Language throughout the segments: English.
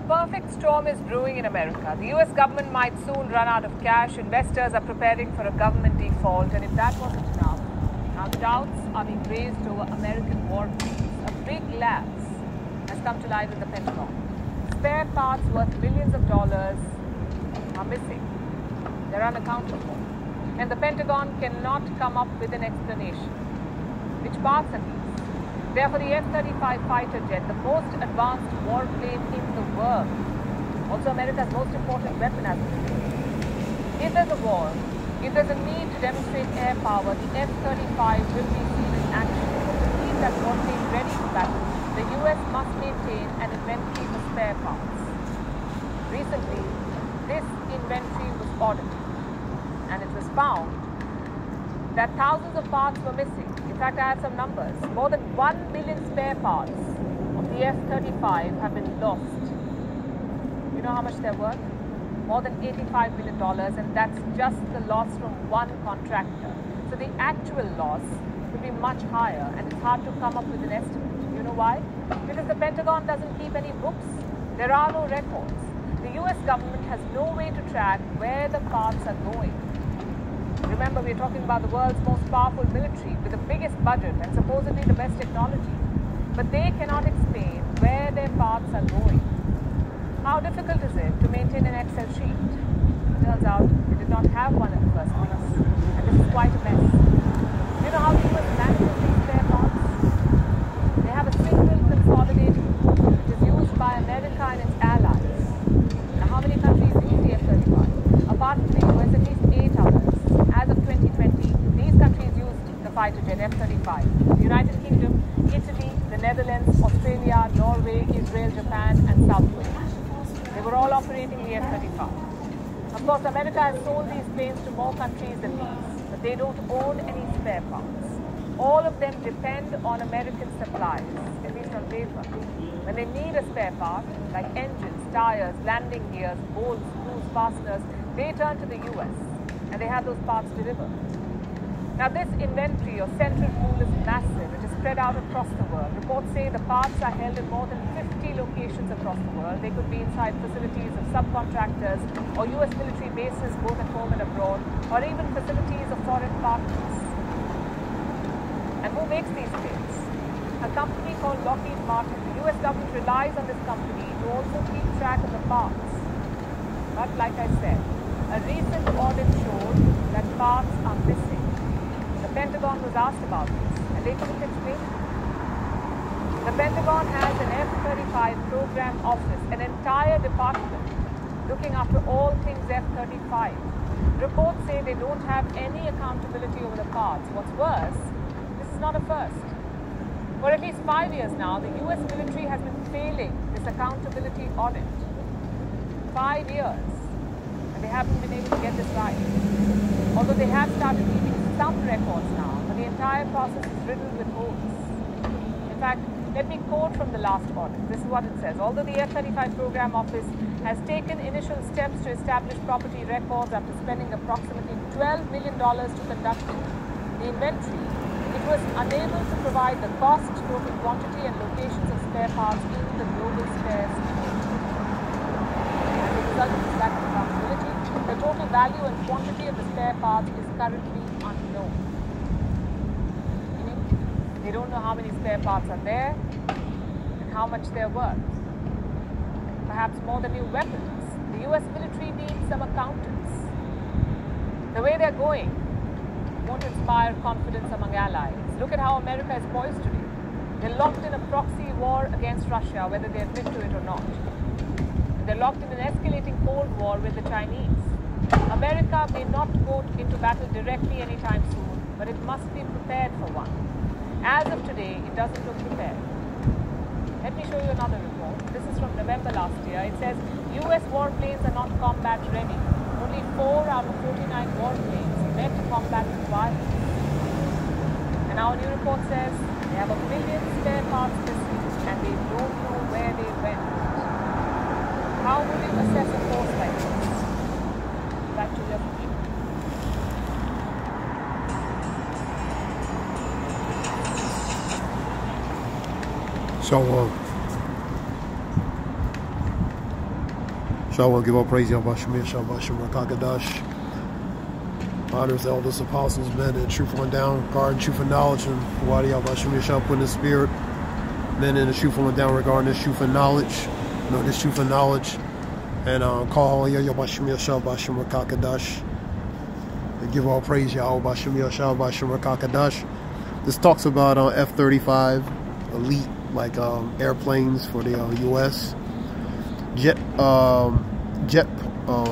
perfect storm is brewing in America. The US government might soon run out of cash. Investors are preparing for a government default. And if that wasn't enough, now doubts are being raised over American war planes. A big lapse has come to light in the Pentagon. Spare parts worth millions of dollars are missing. They're unaccounted for. And the Pentagon cannot come up with an explanation. Which parts are these? They are for the F-35 fighter jet, the most advanced warplane in the world. Also America's most important weapon as of today. If there's a war, if there's a need to demonstrate air power, the F-35 will be seen in action. But to keep that warplane ready for battle, the US must maintain an inventory for spare parts. Recently, this inventory was audited, and it was found that thousands of parts were missing. In fact, I have some numbers. More than 1 million spare parts of the F-35 have been lost. You know how much they're worth? More than $85 million, and that's just the loss from one contractor. So the actual loss could be much higher, and it's hard to come up with an estimate. You know why? Because the Pentagon doesn't keep any books. There are no records. The US government has no way to track where the parts are going. Remember, we're talking about the world's most powerful military with the biggest budget and supposedly the best technology. But they cannot explain where their parts are going. How difficult is it to maintain an Excel sheet? It turns out they did not have one in the first place. And this is quite a mess. Do you know how the US manages these spare parts? They have a single consolidated pool which is used by America and its allies. Now, how many countries use the F-35? Apart from the US, at least 8 others. As of 2020, these countries used the fighter jet F-35. The United Kingdom, Italy, the Netherlands, Australia, Norway, Israel, Japan, and South Korea. They were all operating the F-35. Of course, America has sold these planes to more countries than these, but they don't own any spare parts. All of them depend on American supplies, at least on paper. When they need a spare part, like engines, tires, landing gears, bolts, screws, fasteners, they turn to the US. And they have those parts delivered. Now this inventory or central pool is massive. It is spread out across the world. Reports say the parts are held in more than 50 locations across the world. They could be inside facilities of subcontractors or US military bases both at home and abroad, or even facilities of foreign partners. And who makes these planes? A company called Lockheed Martin. The US government relies on this company to also keep track of the parts. But like I said, a recent audit showed that parts are missing. The Pentagon was asked about this, and they couldn't explain it. The Pentagon has an F-35 program office, an entire department looking after all things F-35. Reports say they don't have any accountability over the parts. What's worse, this is not a first. For at least 5 years now, the US military has been failing this accountability audit. 5 years. They haven't been able to get this right. Although they have started keeping some records now, but the entire process is riddled with holes. In fact, let me quote from the last audit. This is what it says. Although the F-35 program office has taken initial steps to establish property records after spending approximately $12 million to conduct the inventory, it was unable to provide the cost, total quantity, and locations of spare parts in the global spares inventory. As a result of this lack of accountability, the total value and quantity of the spare parts is currently unknown. Meaning, they don't know how many spare parts are there and how much they're worth. Perhaps more than new weapons, the US military needs some accountants. The way they're going won't inspire confidence among allies. Look at how America is poised today. They're locked in a proxy war against Russia, whether they admit to it or not. They're locked in an escalating Cold War with the Chinese. America may not go into battle directly anytime soon, but it must be prepared for one. As of today, it doesn't look prepared. Let me show you another report. This is from November last year. It says US warplanes are not combat ready. Only 4 out of 49 warplanes met combat requirements. And our new report says they have 1 million spare parts missing and they don't know where they went. How would you assess a force like this? Back to your feet. So, Shalom, give all praise, Yahweh Shemir, Shabbat Shem Rakakadash. Honors the elders, apostles, men in truth on down, guarding truth and knowledge, and Wadi Yahweh Shemir shall put in the spirit. Men in the truth on down regarding this truth and knowledge, this truth and knowledge. And call Yahweh Shemir, Shabbat Shem Rakakadash. And give all praise, Yahweh Shemir, Shabbat Shem Rakakadash. This talks about F-35 elite, like airplanes for the U.S. Jet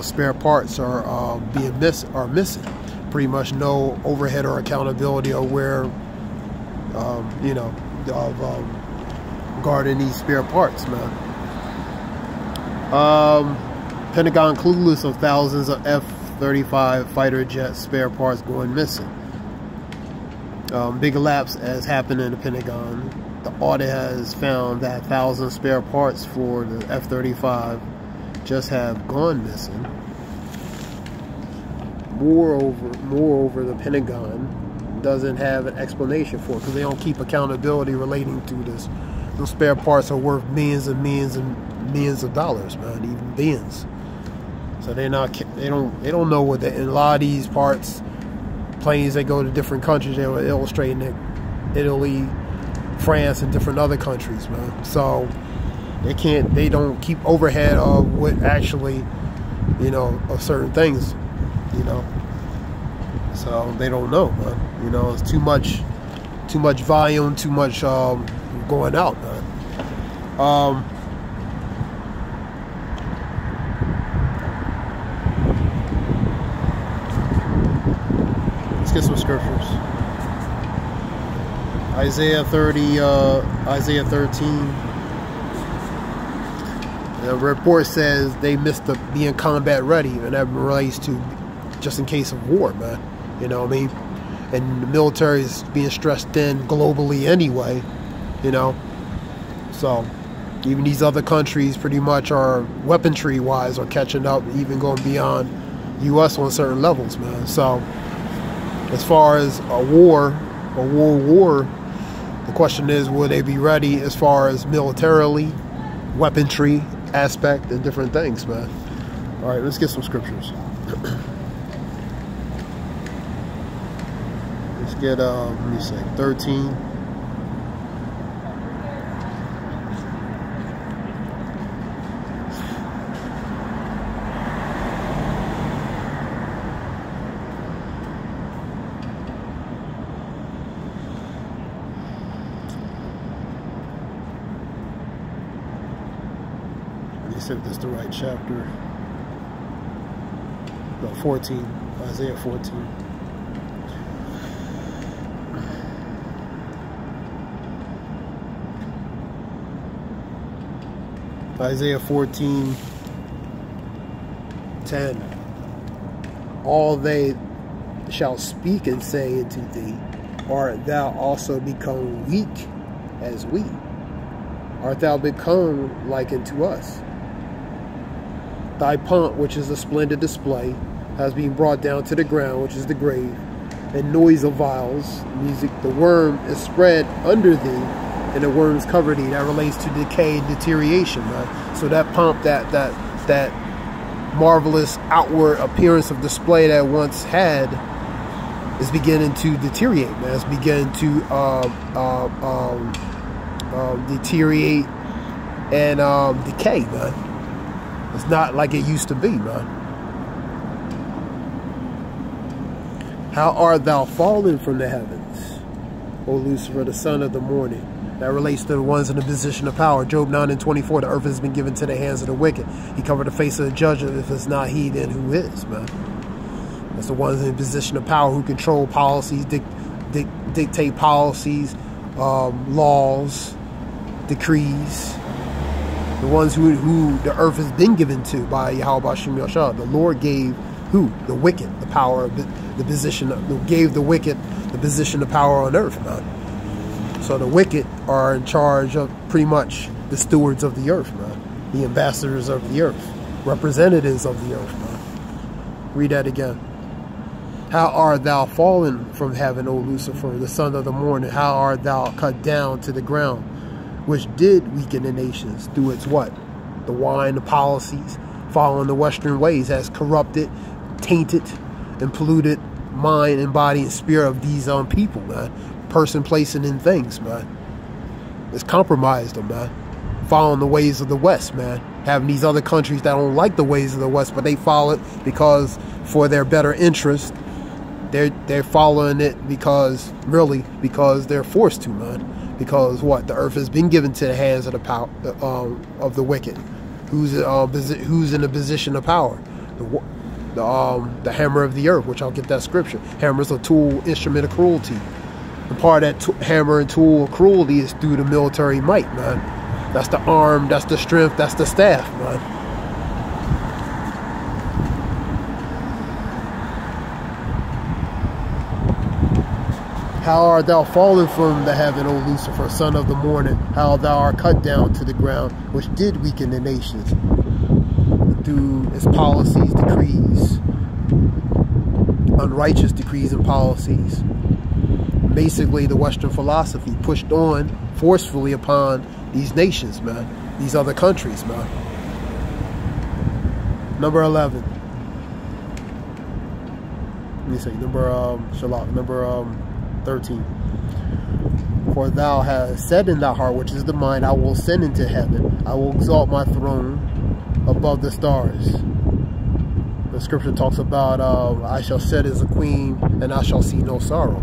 spare parts are missing. Pretty much no overhead or accountability of where guarding these spare parts, man. Pentagon clueless of thousands of F-35 fighter jet spare parts going missing. Big lapse has happened in the Pentagon. The audit has found that thousands of spare parts for the F-35 just have gone missing. Moreover, the Pentagon doesn't have an explanation for it because they don't keep accountability relating to this. Those spare parts are worth millions and millions and millions of dollars, man, even billions. So they don't know what in a lot of these parts, planes that go to different countries, they were illustrating it, Italy, France, and different other countries, man. So they don't keep overhead of what actually, of certain things, so they don't know, man. It's too much volume, too much going out, man. Let's get some scriptures. Isaiah 13. The report says they missed being combat ready, and that relates to just in case of war, man. You know what I mean? And the military is being stressed thin globally anyway, So even these other countries pretty much are weaponry-wise are catching up, even going beyond U.S. on certain levels, man. So as far as a world war, the question is, will they be ready as far as militarily, weaponry aspect, and different things, man. All right, let's get some scriptures. Let's get, let me say, 13. If this is the right chapter. No, 14. Isaiah 14. Isaiah 14:10. All they shall speak and say unto thee, art thou also become weak as we? Art thou become like unto us? Thy pomp, which is a splendid display, has been brought down to the ground, which is the grave, and noise of vials, music. The worm is spread under thee, and the worms cover thee. That relates to decay and deterioration, right? So that pomp, that marvelous outward appearance of display that once had, is beginning to deteriorate, man. It's beginning to deteriorate and decay, man. It's not like it used to be, man. How art thou fallen from the heavens, O Lucifer, the son of the morning? That relates to the ones in the position of power. Job 9:24, the earth has been given to the hands of the wicked. He covered the face of the judge. If it's not he, then who is, man? That's the ones in the position of power who control policies, dictate policies, laws, decrees. The ones who the earth has been given to by Yahweh Shem Yashah. The Lord gave who? The wicked, the power of the position, gave the wicked the position of power on earth, man. So the wicked are in charge of pretty much the stewards of the earth, man. The ambassadors of the earth, representatives of the earth, man. Read that again. How art thou fallen from heaven, O Lucifer, the son of the morning? How art thou cut down to the ground, which did weaken the nations through its what? The wine, the policies, following the Western ways, has corrupted, tainted, and polluted mind and body and spirit of these people, man. Person, place, and in things, man. It's compromised them, man. Following the ways of the West, man. Having these other countries that don't like the ways of the West, but they follow it because for their better interest. They're following it because they're forced to, man. Because what? The earth has been given to the hands of the power of the wicked, who's in a position of power. The hammer of the earth, which I'll get that scripture. Hammer is a tool, instrument of cruelty. And part of that hammer and tool of cruelty is through the military might, man. That's the arm, that's the strength, that's the staff, man. How art thou fallen from the heaven, O Lucifer, son of the morning? How thou art cut down to the ground, which did weaken the nations through its policies, decrees, unrighteous decrees and policies. Basically, the Western philosophy pushed on forcefully upon these nations, man, these other countries, man. Number 11. Let me say number Shalak, number 13. For thou hast said in thy heart, which is the mind, I will ascend into heaven. I will exalt my throne above the stars. The scripture talks about I shall sit as a queen and I shall see no sorrow.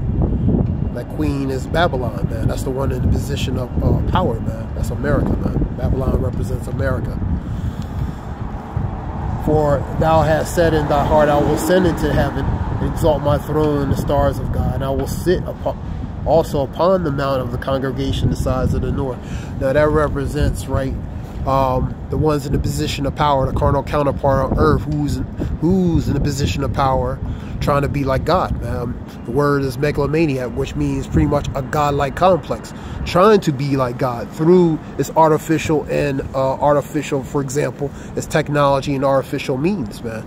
That queen is Babylon, man. That's the one in the position of power, man. That's America, man. Babylon represents America. For thou hast said in thy heart, I will ascend into heaven, exalt my throne in the stars of God, and I will sit also upon the mount of the congregation the sides of the north. Now that represents, right, the ones in the position of power, the carnal counterpart on earth, who's in the position of power, trying to be like God, man. The word is megalomaniac, which means pretty much a godlike complex, trying to be like God through its artificial, for example, its technology and artificial means, man.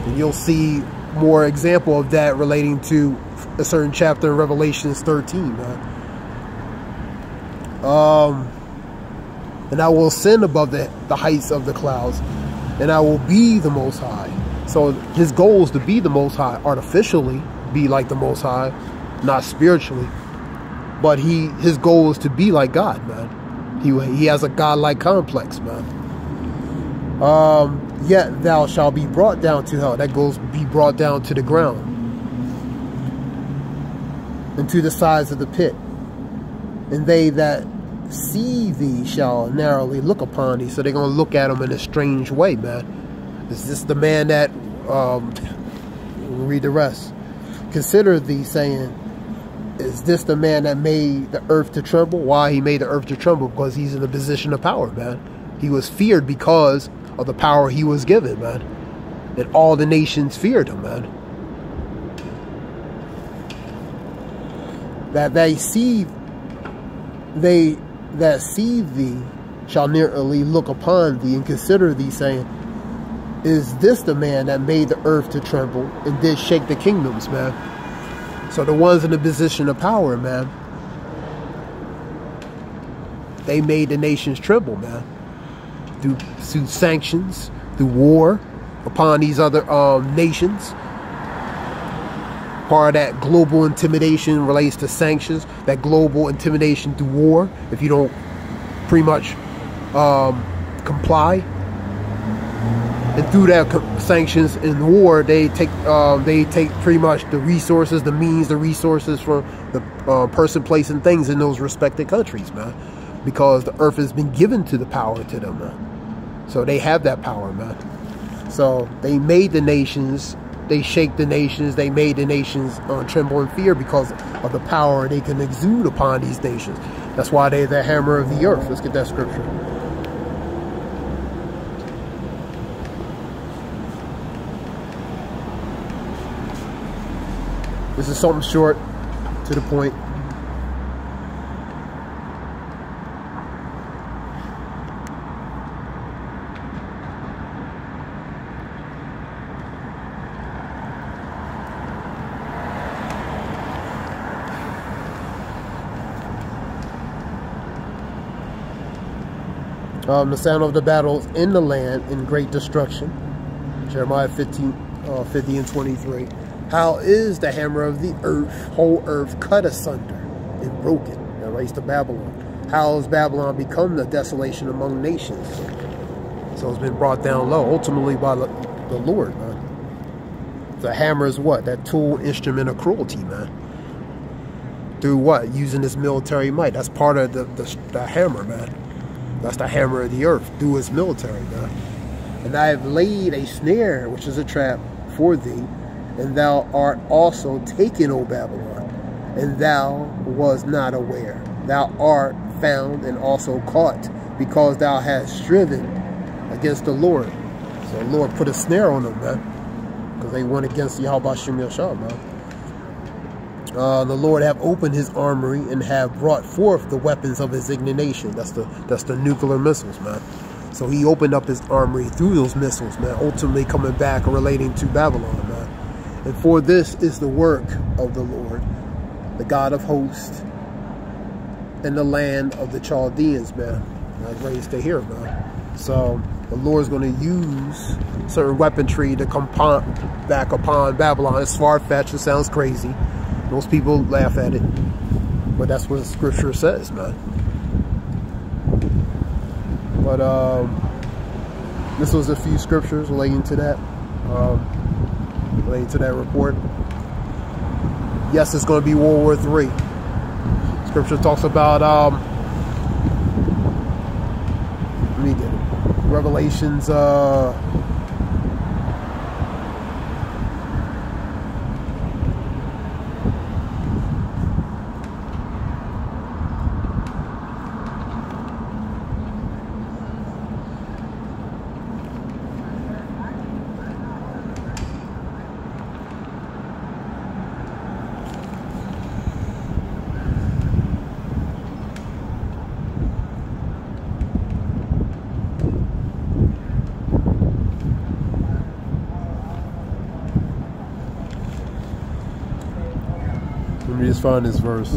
And you'll see more example of that relating to a certain chapter in Revelations 13, man. And I will ascend above the heights of the clouds, and I will be the Most High. So his goal is to be the Most High, artificially be like the Most High, not spiritually. But his goal is to be like God, man. He has a godlike complex, man. Yet thou shalt be brought down to hell. That goes be brought down to the ground, and to the sides of the pit. And they that see thee shall narrowly look upon thee. So they're going to look at him in a strange way, man. Is this the man that, read the rest. Consider thee, saying, is this the man that made the earth to tremble? Why he made the earth to tremble? Because he's in a position of power, man. He was feared because of the power he was given, man. And all the nations feared him, man. That that see thee shall nearly look upon thee and consider thee, saying, is this the man that made the earth to tremble and did shake the kingdoms, man? So the ones in the position of power, man, they made the nations tremble, man. Through sanctions, through war upon these other nations. Part of that global intimidation relates to sanctions. That global intimidation through war. If you don't pretty much comply, and through that sanctions and war, they take pretty much the resources, the means, the resources from the person, place, and things in those respected countries, man. Because the earth has been given to the power to them, man. So they have that power, man. So they made the nations. They shake the nations. They made the nations tremble in fear because of the power they can exude upon these nations. That's why they're the hammer of the earth. Let's get that scripture. This is something short, to the point. The sound of the battles in the land in great destruction. Jeremiah 50 and 23. How is the hammer of the earth, whole earth, cut asunder and broken? That relates to Babylon. How has Babylon become the desolation among nations? So it's been brought down low, ultimately by the Lord, man. The hammer is what? That tool, instrument of cruelty, man. Through what? Using this military might. That's part of the hammer, man. That's the hammer of the earth, through its military, man. And I have laid a snare, which is a trap, for thee, and thou art also taken, O Babylon, and thou was not aware. Thou art found and also caught, because thou hast striven against the Lord. So the Lord put a snare on them, man, because they went against Yahweh Shem Yashah, man. The Lord have opened his armory and have brought forth the weapons of his indignation. That's the nuclear missiles, man. So he opened up his armory through those missiles, man, ultimately coming back and relating to Babylon, man. And for this is the work of the Lord, the God of hosts, in the land of the Chaldeans, man. That's raised to here, man. So the Lord's going to use certain weaponry to come back upon Babylon. It's far-fetched. It sounds crazy. Most people laugh at it, but that's what the scripture says, man. But this was a few scriptures relating to that, report. Yes, it's going to be World War III. Scripture talks about let me get it. Revelations 11. Let me just find this verse.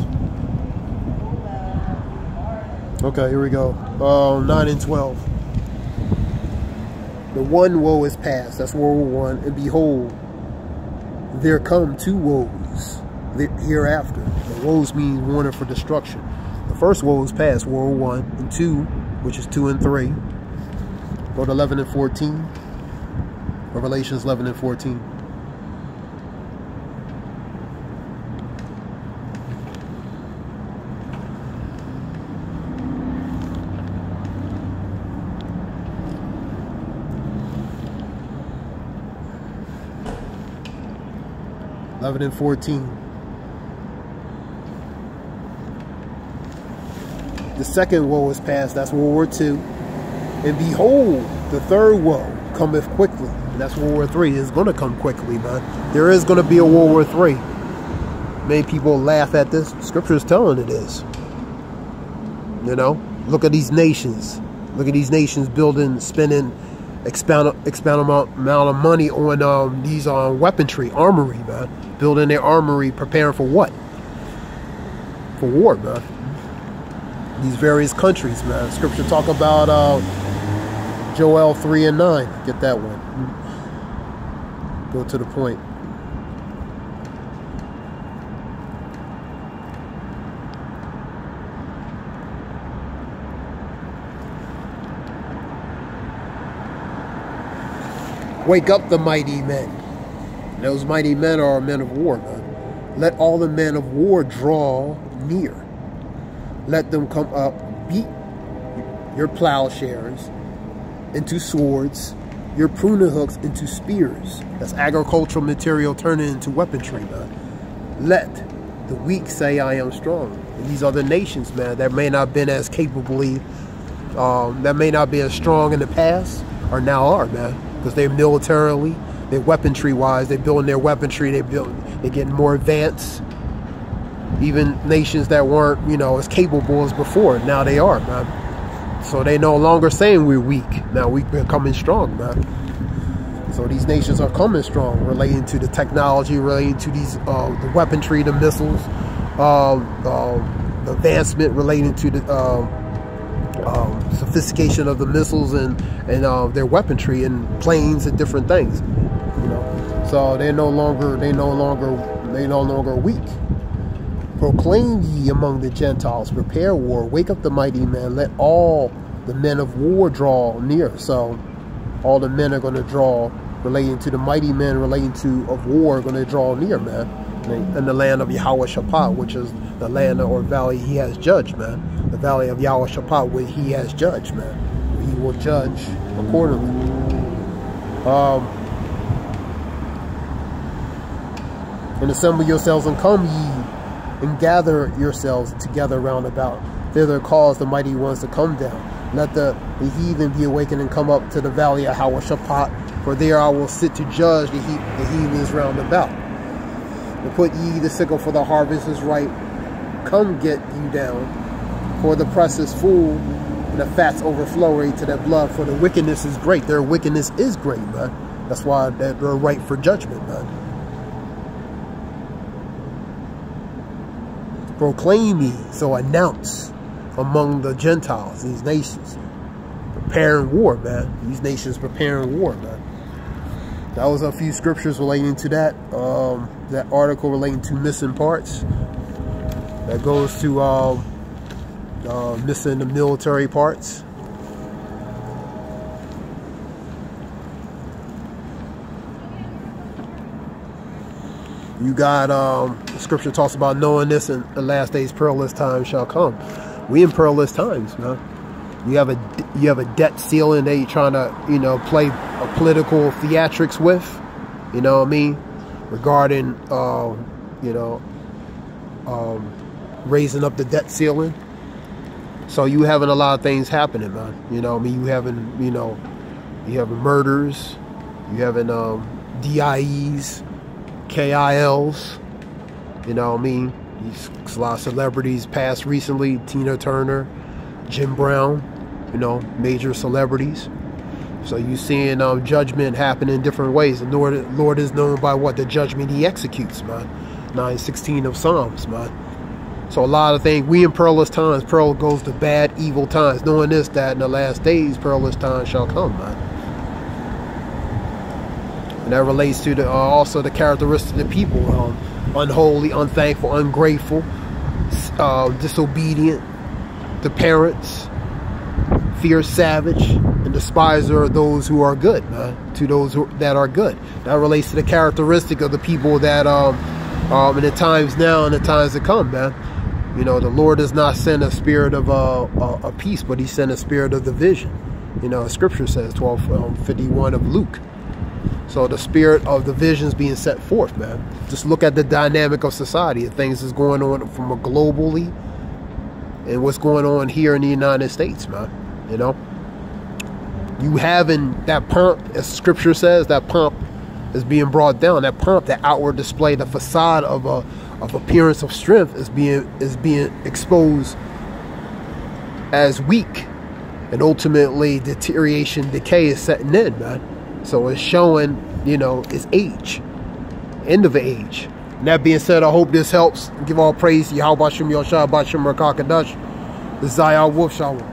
Okay, here we go. 9 and 12. The one woe is past. That's World War I. And behold, there come two woes hereafter. The woes mean warning for destruction. The first woe is past, World War I, and 2, which is 2 and 3. Go to 11 and 14. Revelations 11 and 14. And 14. The second woe is past. That's World War II. And behold, the third woe cometh quickly. And that's World War III. It's going to come quickly, man. There is going to be a World War III. Many people laugh at this. Scripture is telling it is. You know, look at these nations. Look at these nations building, spending expand amount of money on these weaponry, armory, man. Building their armory, preparing for what? For war, man. These various countries, man. Scripture talk about Joel 3 and 9. Get that one. Go to the point. Wake up the mighty men. Those mighty men are men of war, man. Let all the men of war draw near. Let them come up, beat your plowshares into swords, your pruning hooks into spears. That's agricultural material turning into weaponry, man. Let the weak say, I am strong. And these other nations, man, that may not have been as capably, that may not be as strong in the past, or now are, man. Because they're militarily, they're weaponry-wise, they're building their weaponry, they're getting more advanced. Even nations that weren't, you know, as capable as before, now they are, man. So they no longer saying we're weak. Now we're becoming strong, man. So these nations are coming strong, relating to the technology, relating to these the weaponry, the missiles, the advancement relating to the sophistication of the missiles and their weaponry and planes and different things. You know, so they no longer weak. Proclaim ye among the Gentiles, prepare war, wake up the mighty man, let all the men of war draw near. So all the men are going to draw, relating to the mighty men, relating to of war, are going to draw near, man. In the land of Yahweh Shaphat, which is the land or valley he has judged, man. The valley of Yahweh Shaphat, where he has judged, man. He will judge accordingly. And assemble yourselves and come ye, and gather yourselves together round about. Thither cause the mighty ones to come down. Let the heathen be awakened and come up to the valley of Yahweh Shaphat, for there I will sit to judge the heathens round about. And put ye the sickle, for the harvest is ripe. Come get you down, for the press is full, and the fats overflow to their blood, for the wickedness is great. Their wickedness is great, man. That's why they're ripe for judgment, man. Proclaim ye, so announce among the Gentiles, these nations, preparing war, man. These nations preparing war, man. That was a few scriptures relating to that. That article relating to missing parts. That goes to missing the military parts. You got the scripture talks about knowing this, and the last days perilous times shall come. We in perilous times, man. You have a debt ceiling that you're trying to, you know, play a political theatrics with, you know what I mean, regarding raising up the debt ceiling. So you having a lot of things happening, man. You know what I mean, you having murders, you having DIEs, KILs, you know what I mean. A lot of celebrities passed recently, Tina Turner, Jim Brown, you know, major celebrities. So you seeing judgment happen in different ways. The Lord is known by what? The judgment he executes, man. 9:16 of Psalms, man. So a lot of things, we in perilous times. Pearl goes to bad, evil times. Knowing this, that in the last days, perilous times shall come, man. And that relates to the also the characteristics of the people. Unholy, unthankful, ungrateful, disobedient to parents, fierce, savage, and despiser of those who are good, man. To those that are good. That relates to the characteristic of the people that in the times now and the times to come, man. You know, the Lord does not send a spirit of a peace, but he sent a spirit of division. You know, scripture says 12:51 of Luke. So the spirit of division is being set forth, man. Just look at the dynamic of society and things that's going on from a globally and what's going on here in the United States, man. You know, you having that pomp, as scripture says, that pomp is being brought down. That pomp, that outward display, the facade of appearance of strength is being exposed as weak, and ultimately deterioration, decay is setting in, man. So it's showing, you know, its age, end of the age. And that being said, I hope this helps. Give all praise to Yahweh Shem Yoshua Bashem Rakakadash, the Zayah Wolf Shalom.